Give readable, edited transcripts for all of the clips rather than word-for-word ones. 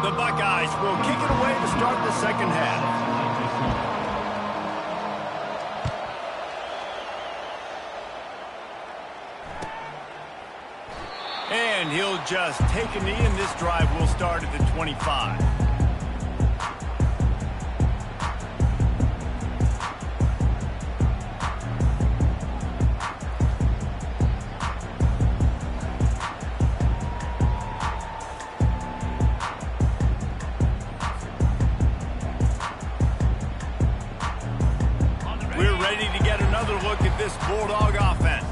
The Buckeyes will kick it away to start the second half. And he'll just take a knee, and this drive will start at the 25. Look at this Bulldog offense.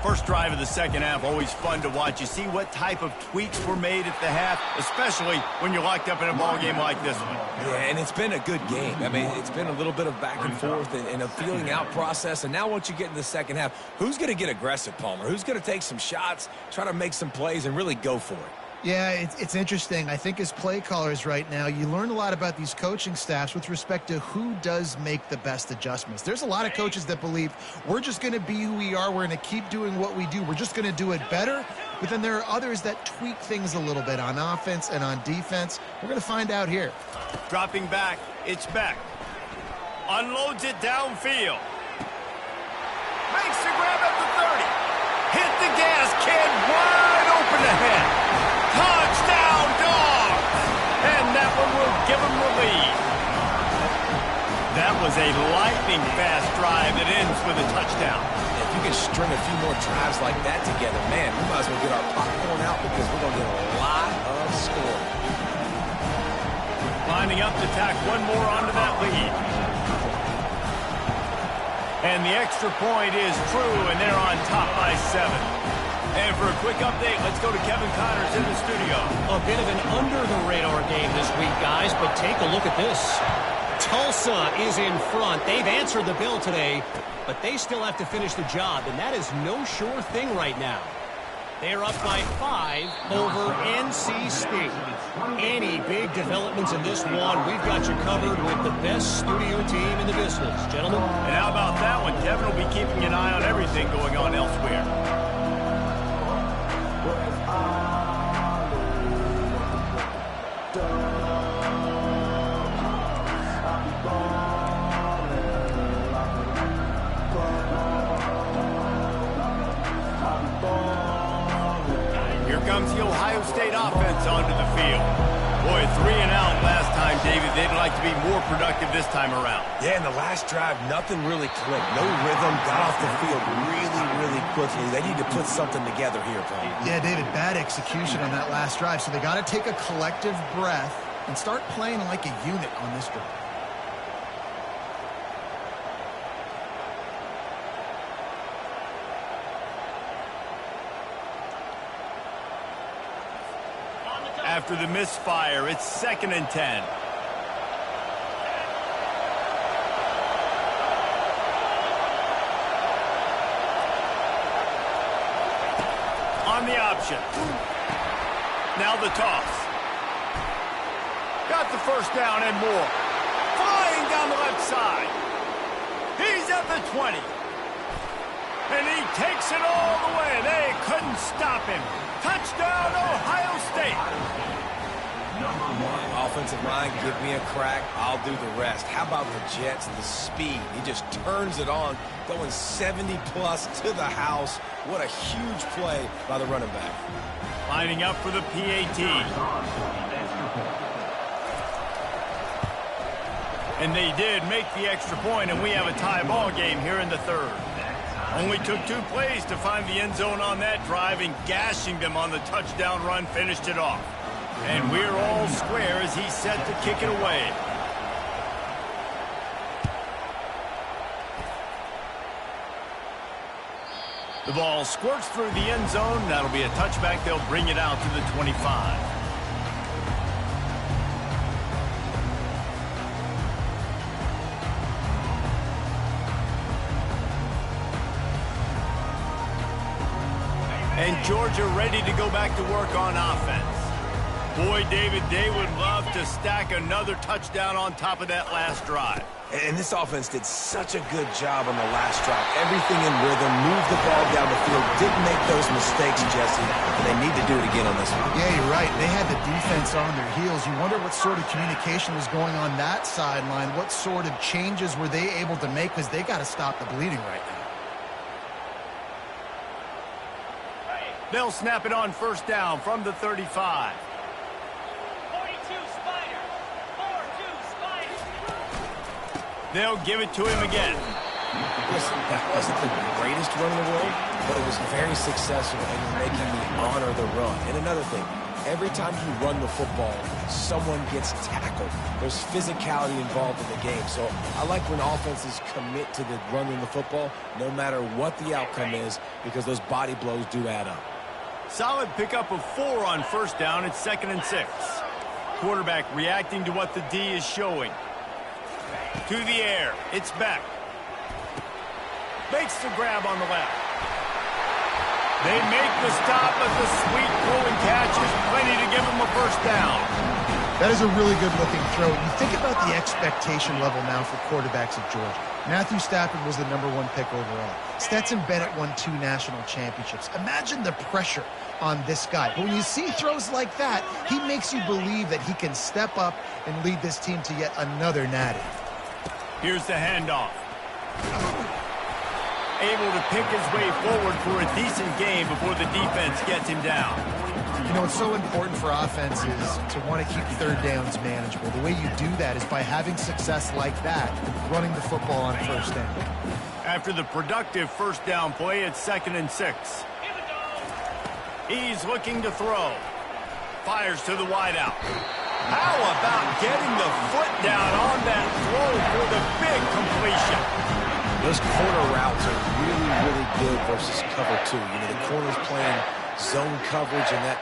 First drive of the second half, always fun to watch. You see what type of tweaks were made at the half, especially when you're locked up in a ball game like this one. Yeah, and it's been a good game. I mean, it's been a little bit of back and forth and a feeling out process. And now once you get in the second half, who's going to get aggressive, Palmer? Who's going to take some shots, try to make some plays, and really go for it? Yeah, it's interesting. I think as play callers right now, you learn a lot about these coaching staffs with respect to who does make the best adjustments. There's a lot of coaches that believe we're just going to be who we are. We're going to keep doing what we do. We're just going to do it better. But then there are others that tweak things a little bit on offense and on defense. We're going to find out here. Dropping back, it's Beck. Unloads it downfield. Makes the grab at the 30. Hit the gas can wide open ahead. Touchdown, Dogs! And that one will give them the lead. That was a lightning-fast drive that ends with a touchdown. If you can string a few more drives like that together, man, we might as well get our popcorn out because we're going to get a lot of scoring. Lining up to tack one more onto that lead. And the extra point is true, and they're on top by 7. And for a quick update, let's go to Kevin Connors in the studio. A bit of an under-the-radar game this week, guys, but take a look at this. Tulsa is in front. They've answered the bell today, but they still have to finish the job, and that is no sure thing right now. They're up by 5 over NC State. Any big developments in this one, we've got you covered with the best studio team in the business, gentlemen. And how about that one? Kevin will be keeping an eye on everything going on elsewhere. Comes the Ohio State offense onto the field. Boy, 3 and out last time, David. They'd like to be more productive this time around. Yeah, in the last drive, nothing really clicked. No rhythm, got off the field really quickly. They need to put something together here, Paul. Yeah, David, bad execution on that last drive. So they got to take a collective breath and start playing like a unit on this drive. After the misfire, it's 2nd and 10. On the option. Now the toss. Got the first down and more. Flying down the left side. He's at the 20. And he takes it all the way. They couldn't stop him. Touchdown, Ohio State. Offensive line, give me a crack. I'll do the rest. How about the Jets, the speed? He just turns it on, going 70-plus to the house. What a huge play by the running back. Lining up for the PAT. And they did make the extra point, and we have a tie ball game here in the 3rd. Only took 2 plays to find the end zone on that drive, and gashing them on the touchdown run finished it off. And we're all square as he's set to kick it away. The ball squirts through the end zone. That'll be a touchback. They'll bring it out to the 25. And Georgia ready to go back to work on offense. Boy, David, they would love to stack another touchdown on top of that last drive. And this offense did such a good job on the last drive. Everything in rhythm, moved the ball down the field, didn't make those mistakes, Jesse, and they need to do it again on this one. Yeah, you're right. They had the defense on their heels. You wonder what sort of communication was going on that sideline. What sort of changes were they able to make, because they got to stop the bleeding right now. They'll snap it on first down from the 35. They'll give it to him again. Listen, that wasn't the greatest run in the world, but it was very successful in making me honor the run. And another thing, every time you run the football, someone gets tackled. There's physicality involved in the game. So I like when offenses commit to the running the football, no matter what the outcome is, because those body blows do add up. Solid pickup of 4 on first down. It's 2nd and 6. Quarterback reacting to what the D is showing. To the air. It's Beck. Makes the grab on the left. They make the stop, but the sweet throw and catch is plenty to give them a first down. That is a really good-looking throw. You think about the expectation level now for quarterbacks at Georgia. Matthew Stafford was the #1 pick overall. Stetson Bennett won 2 national championships. Imagine the pressure on this guy. But when you see throws like that, he makes you believe that he can step up and lead this team to yet another natty. Here's the handoff. Able to pick his way forward for a decent game before the defense gets him down. You know, it's so important for offenses to want to keep third downs manageable. The way you do that is by having success like that, running the football on first down. After the productive first down play, it's 2nd and 6. He's looking to throw. Fires to the wideout. How about getting the foot down on that throw for the big completion? Those corner routes are really, really good versus cover 2. You know, the corner's playing zone coverage, and that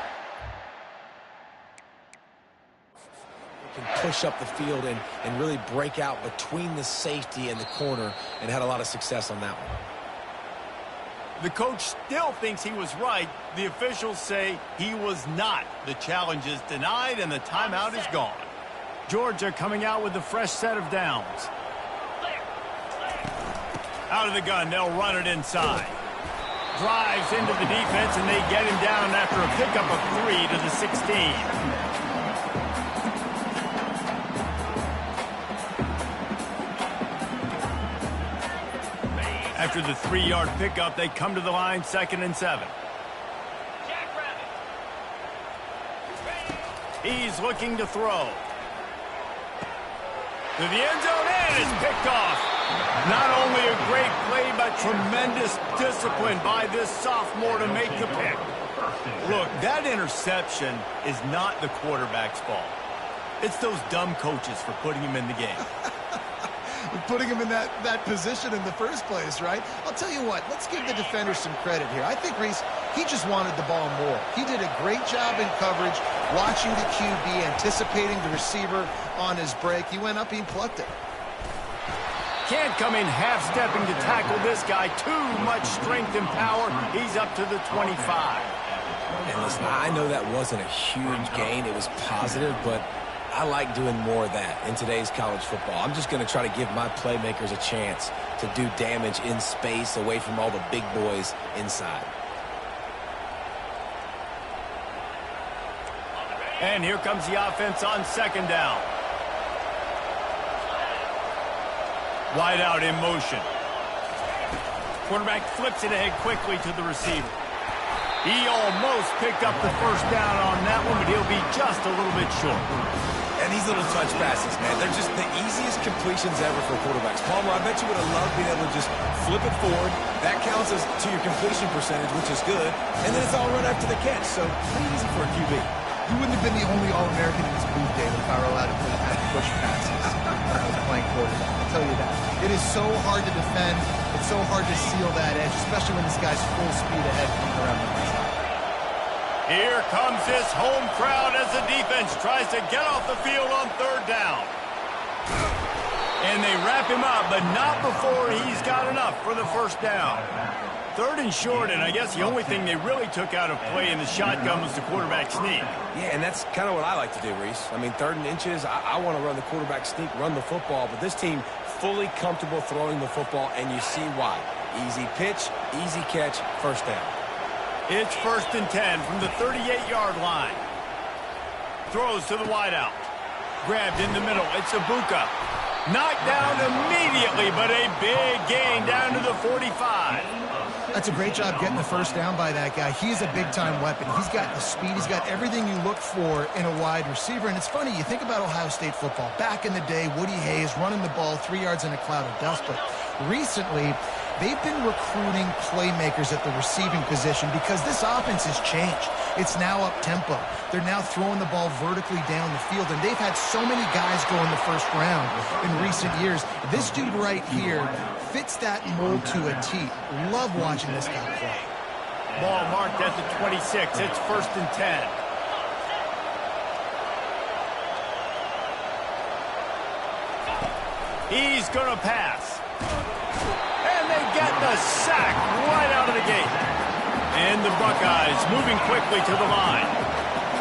can push up the field and really break out between the safety and the corner, and had a lot of success on that one. The coach still thinks he was right. The officials say he was not. The challenge is denied, and the timeout is gone. Georgia coming out with a fresh set of downs. Out of the gun, they'll run it inside. Drives into the defense, and they get him down after a pickup of 3 to the 16. After the 3-yard pickup, they come to the line, 2nd and 7. He's looking to throw. To the end zone, and it's picked off. Not only a great play, but tremendous discipline by this sophomore to make the pick. Look, that interception is not the quarterback's fault. It's those dumb coaches for putting him in the game. Putting him in that position in the first place, right? I'll tell you what, let's give the defender some credit here. I think, Reese, he just wanted the ball more. He did a great job in coverage, watching the QB, anticipating the receiver on his break. He went up, he plucked it. Can't come in half-stepping to tackle this guy. Too much strength and power. He's up to the 25. And listen, I know that wasn't a huge gain. It was positive, but I like doing more of that in today's college football. I'm just going to try to give my playmakers a chance to do damage in space away from all the big boys inside. And here comes the offense on 2nd down. Wide out in motion. Quarterback flips it ahead quickly to the receiver. He almost picked up the first down on that one, but he'll be just a little bit short. And these little touch passes, man, they're just the easiest completions ever for quarterbacks. Palmer, I bet you would have loved being able to just flip it forward. That counts as to your completion percentage, which is good. And then it's all run after the catch, so pretty easy for a QB. You wouldn't have been the only All-American in this booth, David, if I were allowed to push passes when I was playing quarterback. I'll tell you that. It is so hard to defend. It's so hard to seal that edge, especially when this guy's full speed ahead coming around the outside. Here comes this home crowd as the defense tries to get off the field on 3rd down. And they wrap him up, but not before he's got enough for the first down. 3rd and short, and I guess the only thing they really took out of play in the shotgun was the quarterback sneak. Yeah, and that's kind of what I like to do, Reese. I mean, 3rd and inches, I want to run the quarterback sneak, run the football, but this team fully comfortable throwing the football, and you see why. Easy pitch, easy catch, first down. It's 1st and 10 from the 38-yard line. Throws to the wideout. Grabbed in the middle. It's Ibuka. Knocked down immediately, but a big gain down to the 45. That's a great job getting the first down by that guy. He's a big-time weapon. He's got the speed. He's got everything you look for in a wide receiver. And it's funny, you think about Ohio State football. Back in the day, Woody Hayes running the ball 3 yards in a cloud of dust. But recently, they've been recruiting playmakers at the receiving position because this offense has changed. It's now up-tempo. They're now throwing the ball vertically down the field, and they've had so many guys go in the first round in recent years. This dude right here fits that mold to a T. Love watching this guy play. Ball marked at the 26. It's 1st and 10. He's going to pass. And they get the sack right out of the gate. And the Buckeyes moving quickly to the line.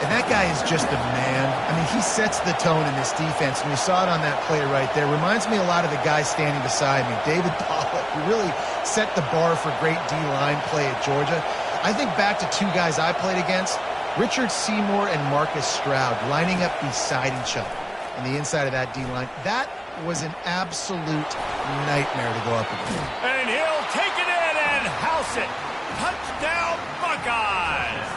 And that guy is just a man. I mean, he sets the tone in this defense, and we saw it on that play right there. Reminds me a lot of the guy standing beside me, David Pollock, who really set the bar for great D-line play at Georgia. I think back to two guys I played against, Richard Seymour and Marcus Stroud, lining up beside each other on the inside of that D-line. That was an absolute nightmare to go up against. And he'll take it in and house it. Touchdown, Buckeyes!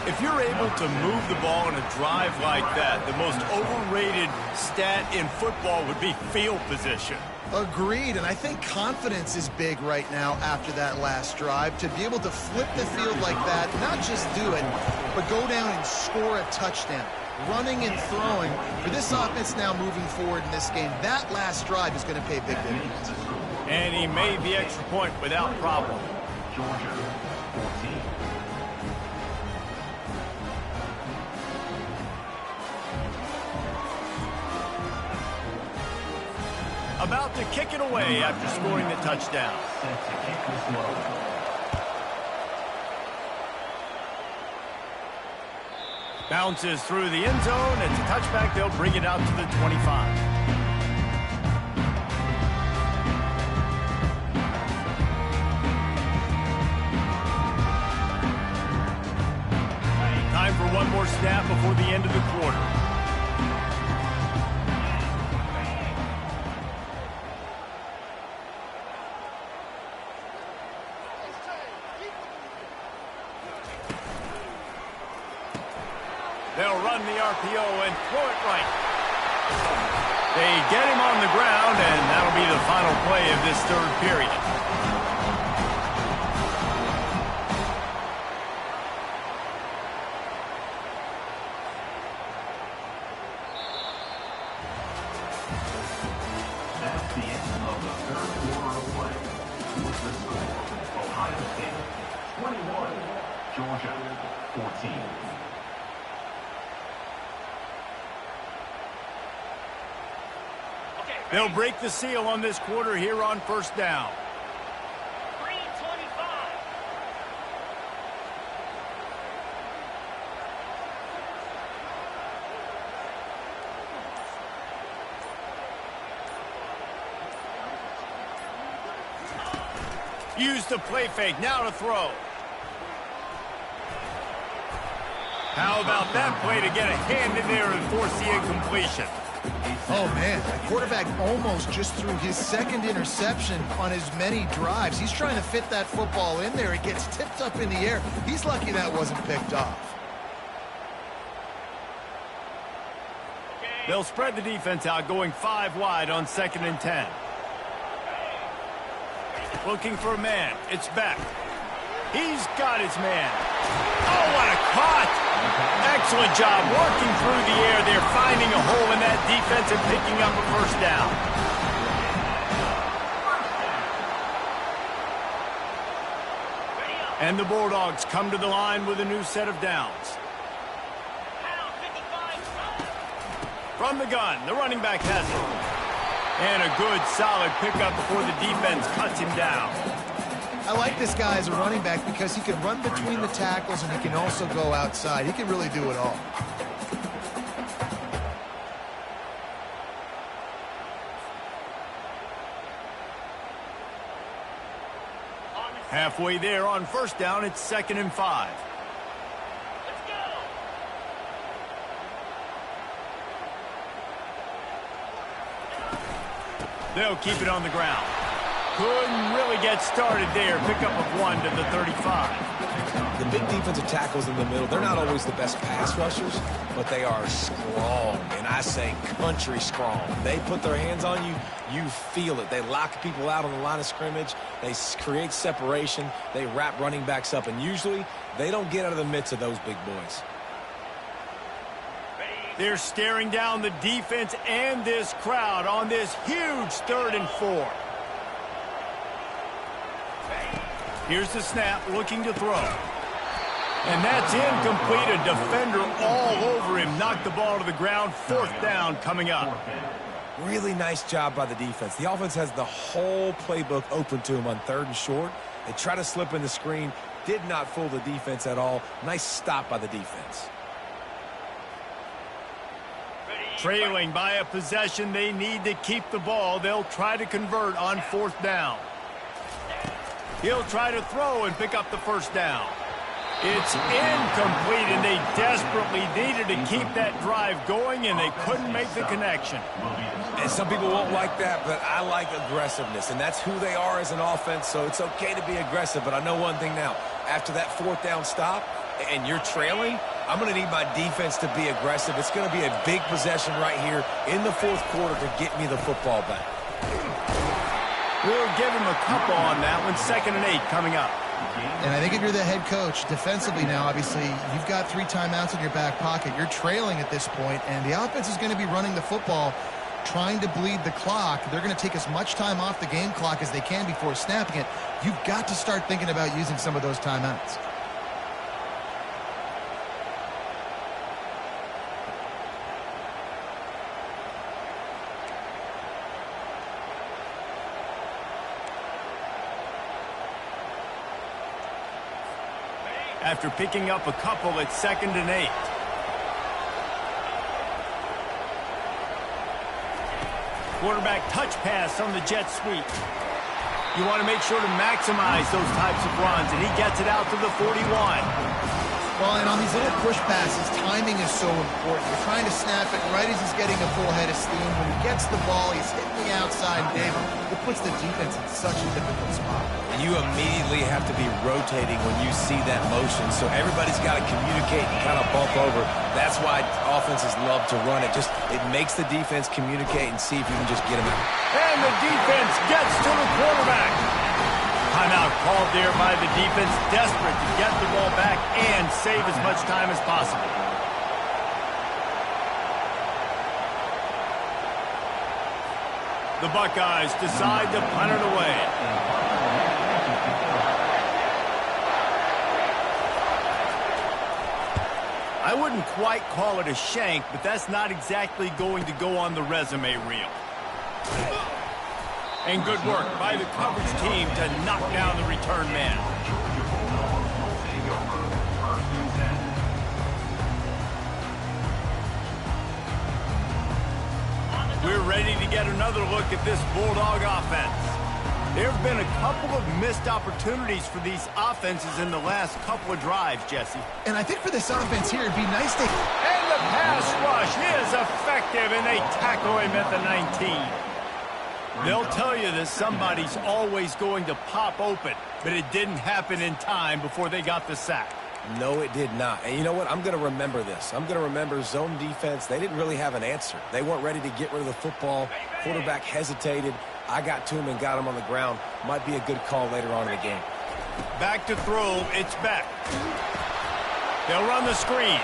If you're able to move the ball in a drive like that, the most overrated stat in football would be field position. Agreed, and I think confidence is big right now after that last drive. To be able to flip the field like that, not just do it, but go down and score a touchdown. Running and throwing. For this offense now moving forward in this game, that last drive is going to pay big dividends. And he made the extra point without problem. Georgia, 14. About to kick it away after scoring the touchdown. Set to kick this one away. Bounces through the end zone. It's a touchback. They'll bring it out to the 25. Time for one more snap before the end of the quarter. They'll run the RPO and throw it right. They get him on the ground, and that'll be the final play of this third period. That's the end of the third quarter of play. With the score, Ohio State 21, Georgia 14. They'll break the seal on this quarter here on first down. 3:25. Use the play fake, now to throw. How about that play to get a hand in there and force the incompletion? Oh, man, the quarterback almost just threw his second interception on as many drives. He's trying to fit that football in there. It gets tipped up in the air. He's lucky that wasn't picked off. They'll spread the defense out, going 5 wide on 2nd and 10. Looking for a man. It's Beck. He's got his man. Oh, what a caught! Excellent job working through the air. They're finding a hole in that defense and picking up a first down. And the Bulldogs come to the line with a new set of downs. From the gun, the running back has it. And a good, solid pickup before the defense cuts him down. I like this guy as a running back because he can run between the tackles and he can also go outside. He can really do it all. Halfway there on first down, it's 2nd and 5. They'll keep it on the ground. Couldn't really get started there. Pickup of 1 to the 35. The big defensive tackles in the middle, they're not always the best pass rushers, but they are strong, and I say country strong. They put their hands on you, you feel it. They lock people out on the line of scrimmage. They create separation. They wrap running backs up, and usually they don't get out of the midst of those big boys. They're staring down the defense and this crowd on this huge 3rd and 4. Here's the snap, looking to throw. And that's incomplete. A defender all over him. Knocked the ball to the ground. 4th down coming up. Really nice job by the defense. The offense has the whole playbook open to them on 3rd and short. They try to slip in the screen. Did not fool the defense at all. Nice stop by the defense. Trailing by a possession, they need to keep the ball. They'll try to convert on 4th down. He'll try to throw and pick up the 1st down. It's incomplete, and they desperately needed to keep that drive going, and they couldn't make the connection. And some people won't like that, but I like aggressiveness, and that's who they are as an offense, so it's okay to be aggressive. But I know one thing now. After that 4th down stop, and you're trailing, I'm going to need my defense to be aggressive. It's going to be a big possession right here in the 4th quarter to get me the football back. We'll give him a couple on that one. 2nd and 8 coming up. And I think if you're the head coach, defensively now, obviously, you've got 3 timeouts in your back pocket. You're trailing at this point, and the offense is going to be running the football, trying to bleed the clock. They're going to take as much time off the game clock as they can before snapping it. You've got to start thinking about using some of those timeouts. After picking up a couple at 2nd and 8. Quarterback touch pass on the jet sweep. You want to make sure to maximize those types of runs, and he gets it out to the 41. Well, and on these little push passes, timing is so important. You're trying to snap it right as he's getting a full head of steam. When he gets the ball, he's hitting the outside, Dave. It puts the defense in such a difficult spot. You immediately have to be rotating when you see that motion, so everybody's got to communicate and kind of bump over. That's why offenses love to run it. It makes the defense communicate and see if you can just get them out. And the defense gets to the quarterback. Timeout called there by the defense, desperate to get the ball back and save as much time as possible. The Buckeyes decide to punt it away. I wouldn't quite call it a shank, but that's not exactly going to go on the resume reel. And good work by the coverage team to knock down the return man. We're ready to get another look at this Bulldog offense. There have been a couple of missed opportunities for these offenses in the last couple of drives, Jesse. And I think for this offense here, it'd be nice to... And the pass rush is effective, and they tackle him at the 19. They'll tell you that somebody's always going to pop open, but it didn't happen in time before they got the sack. No, it did not. And you know what? I'm going to remember this. I'm going to remember zone defense. They didn't really have an answer. They weren't ready to get rid of the football. Quarterback hesitated. I got to him and got him on the ground. Might be a good call later on in the game. Back to throw. It's Beck. They'll run the screen.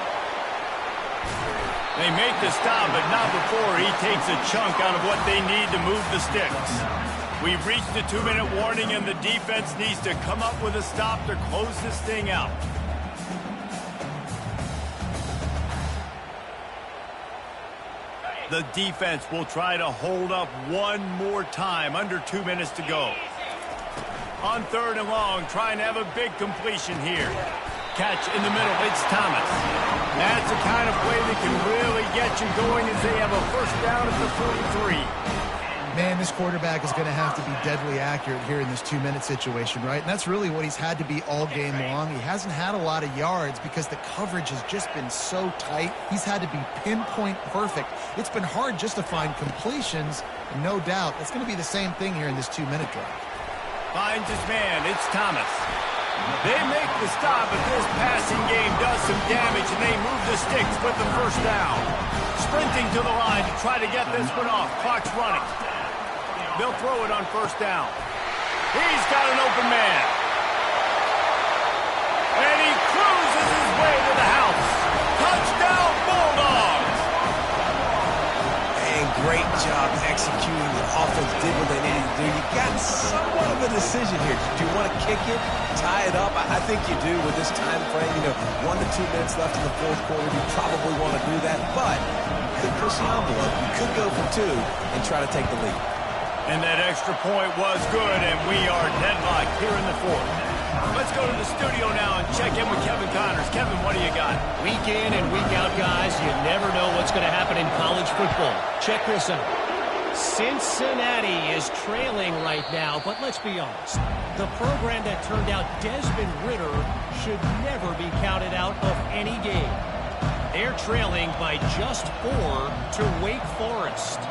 They make the stop, but not before he takes a chunk out of what they need to move the sticks. We've reached the 2-minute warning, and the defense needs to come up with a stop to close this thing out. The defense will try to hold up one more time. Under 2 minutes to go. On 3rd and long, trying to have a big completion here. Catch in the middle, it's Thomas. That's the kind of play that can really get you going as they have a 1st down at the 43. Man, this quarterback is going to have to be deadly accurate here in this 2-minute situation, right? And that's really what he's had to be all game long. He hasn't had a lot of yards because the coverage has just been so tight. He's had to be pinpoint perfect. It's been hard just to find completions, and no doubt that's going to be the same thing here in this 2-minute drive. Finds his man. It's Thomas. They make the stop, but this passing game does some damage, and they move the sticks with the first down. Sprinting to the line to try to get this one off. Clock's running. They'll throw it on first down. He's got an open man. And he cruises his way to the house. Touchdown, Bulldogs! And great job executing. The offense did what they needed to do. You got somewhat of a decision here. Do you want to kick it, tie it up? I think you do with this time frame. 1 to 2 minutes left in the fourth quarter. You probably want to do that, but you could push the envelope. You could go for 2 and try to take the lead. And that extra point was good, and we are deadlocked here in the fourth. Let's go to the studio now and check in with Kevin Connors. Kevin, what do you got? Week in and week out, guys, you never know what's going to happen in college football. Check this out. Cincinnati is trailing right now, but let's be honest. The program that turned out Desmond Ridder should never be counted out of any game. They're trailing by just 4 to Wake Forest.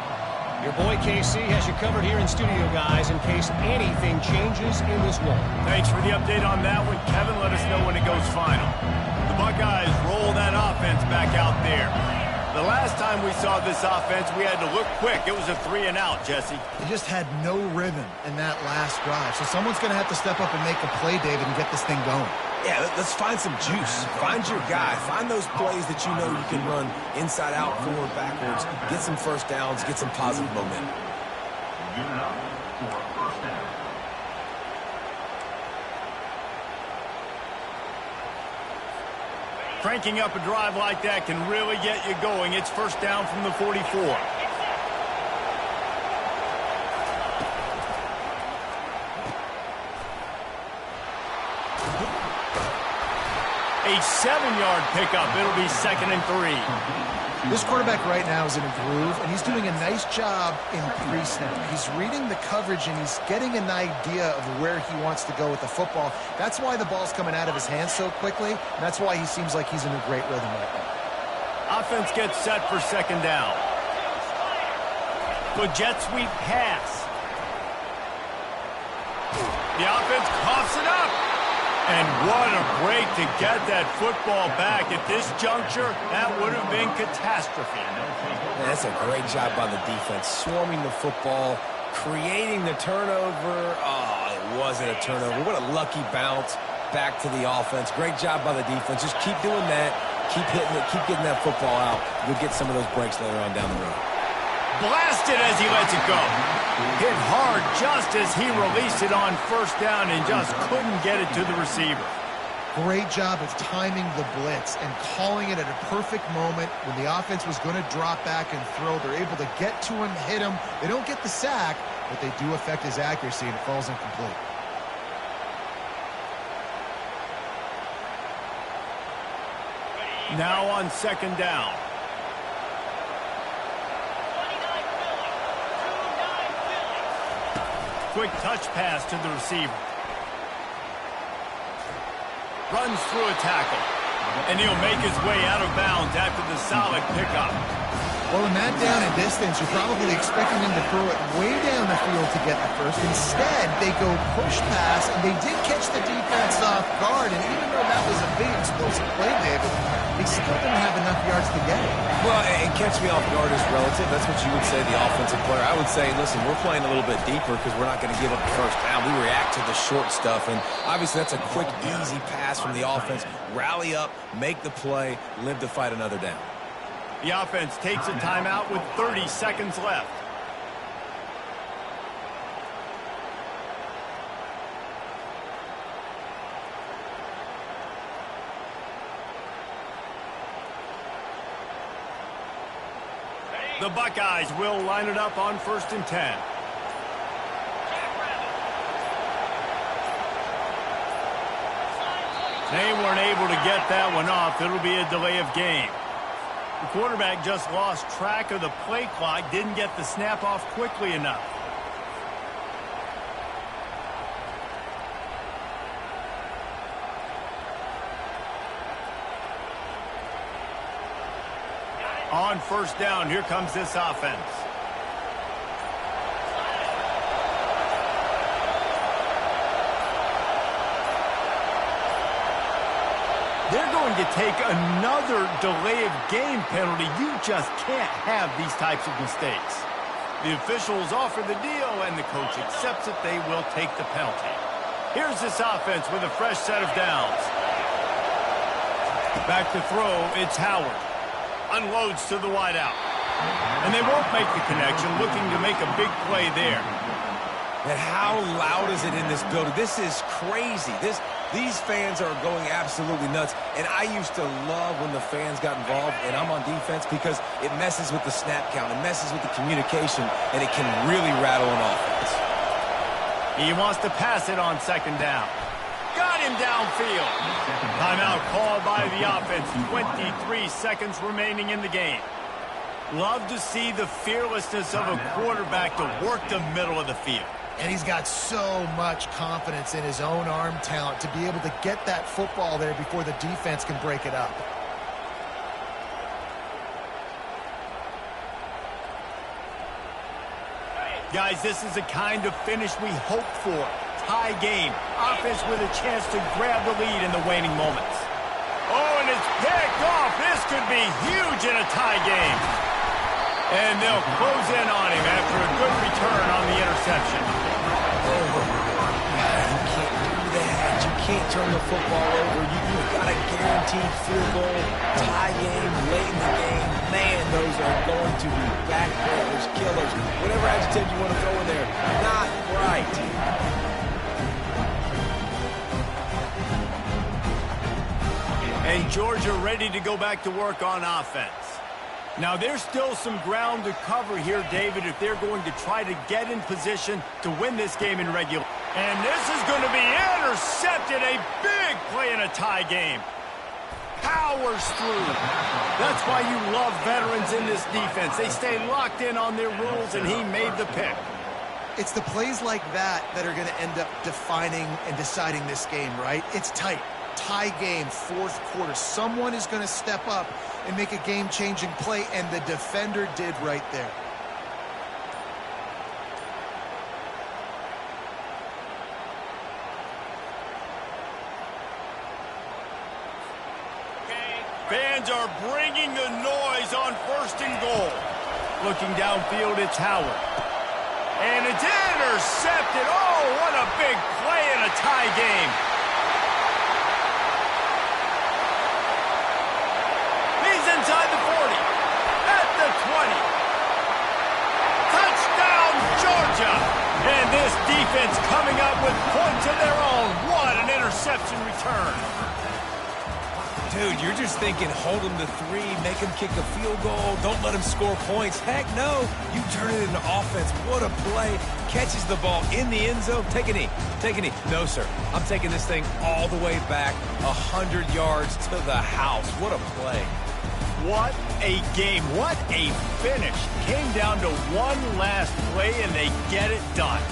Your boy KC has you covered here in studio, guys, in case anything changes in this one. Thanks for the update on that one, Kevin. Let us know when it goes final. The Buckeyes roll that offense back out there. The last time we saw this offense, we had to look quick. It was a 3-and-out, Jesse. They just had no rhythm in that last drive. So someone's going to have to step up and make a play, David, and get this thing going. Yeah, let's find some juice. Find your guy. Find those plays that you know you can run inside out, forward, backwards. Get some first downs. Get some positive momentum. Give it up for a first down. Cranking up a drive like that can really get you going. It's first down from the 44. A 7-yard pickup. It'll be 2nd and 3. This quarterback right now is in a groove, and he's doing a nice job in pre-snap. He's reading the coverage, and he's getting an idea of where he wants to go with the football. That's why the ball's coming out of his hands so quickly, and that's why he seems like he's in a great rhythm right now. Offense gets set for 2nd down. Good jet sweep pass. The offense coughs it up. And what a break to get that football back. At this juncture, that would have been catastrophe. Man, that's a great job by the defense. Swarming the football, creating the turnover. Oh, it wasn't a turnover. What a lucky bounce back to the offense. Great job by the defense. Just keep doing that. Keep hitting it. Keep getting that football out. You'll get some of those breaks later on down the road. Blasted as he lets it go. Hit hard just as he released it on first down and just couldn't get it to the receiver. Great job of timing the blitz and calling it at a perfect moment when the offense was going to drop back and throw. They're able to get to him, hit him. They don't get the sack, but they do affect his accuracy, and it falls incomplete. Now on 2nd down. Quick touch pass to the receiver. Runs through a tackle. And he'll make his way out of bounds after the solid pickup. Well, in that down and distance, you're probably expecting him to throw it way down the field to get the first. Instead, they go push pass, and they did catch the defense off guard. And even though that was a big explosive play, David, they still didn't have enough yards to get it. Well, and catch me off guard is relative. That's what you would say, the offensive player. I would say, listen, we're playing a little bit deeper because we're not going to give up the first down. We react to the short stuff, and obviously that's a quick, easy pass from the offense. Rally up, make the play, live to fight another down. The offense takes a timeout with 30 seconds left. The Buckeyes will line it up on 1st and 10. They weren't able to get that one off. It'll be a delay of game. The quarterback just lost track of the play clock, didn't get the snap off quickly enough. On first down, here comes this offense. They're going to take another delay of game penalty. You just can't have these types of mistakes. The officials offer the deal, and the coach accepts it. They will take the penalty. Here's this offense with a fresh set of downs. Back to throw, it's Howard. Unloads to the wideout. And they won't make the connection, looking to make a big play there. And how loud is it in this building? This is crazy. These fans are going absolutely nuts. And I used to love when the fans got involved, and I'm on defense, because it messes with the snap count. It messes with the communication, and it can really rattle an offense. He wants to pass it on second down. Got him downfield. Timeout called by the offense. 23 seconds remaining in the game. Love to see the fearlessness of a quarterback to work the middle of the field. And he's got so much confidence in his own arm talent to be able to get that football there before the defense can break it up. Guys, this is the kind of finish we hope for. Tie game. Offense with a chance to grab the lead in the waning moments. Oh, and it's picked off. This could be huge in a tie game. And they'll close in on him after a good return on the interception. You can't do that. You can't turn the football over. You've got a guaranteed field goal, tie game, late in the game. Man, those are going to be backbreakers, killers, whatever adjective you want to throw in there. Not right. And Georgia ready to go back to work on offense. Now, there's still some ground to cover here, David, if they're going to try to get in position to win this game in regular. And this is going to be intercepted. A big play in a tie game. Powers through. That's why you love veterans in this defense. They stay locked in on their rules, and he made the pick. It's the plays like that that are going to end up defining and deciding this game, right? It's tight. Tie game, fourth quarter. Someone is going to step up and make a game-changing play, and the defender did right there. Fans are bringing the noise on first and goal. Looking downfield, it's Howard. And it's intercepted. Oh, what a big play in a tie game. He's inside the 40. At the 20. Touchdown, Georgia. And this defense coming up with points of their own. What an interception return. Dude, you're just thinking, hold him to 3, make him kick a field goal, don't let him score points. Heck no, you turn it into offense. What a play. Catches the ball in the end zone. Take a knee. Take a knee. No, sir. I'm taking this thing all the way back 100 yards to the house. What a play. What a game. What a finish. Came down to one last play, and they get it done.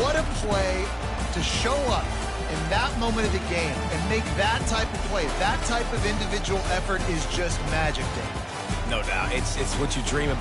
What a play to show up in that moment of the game and make that type of play. That type of individual effort is just magic, Dave. No doubt. It's what you dream of.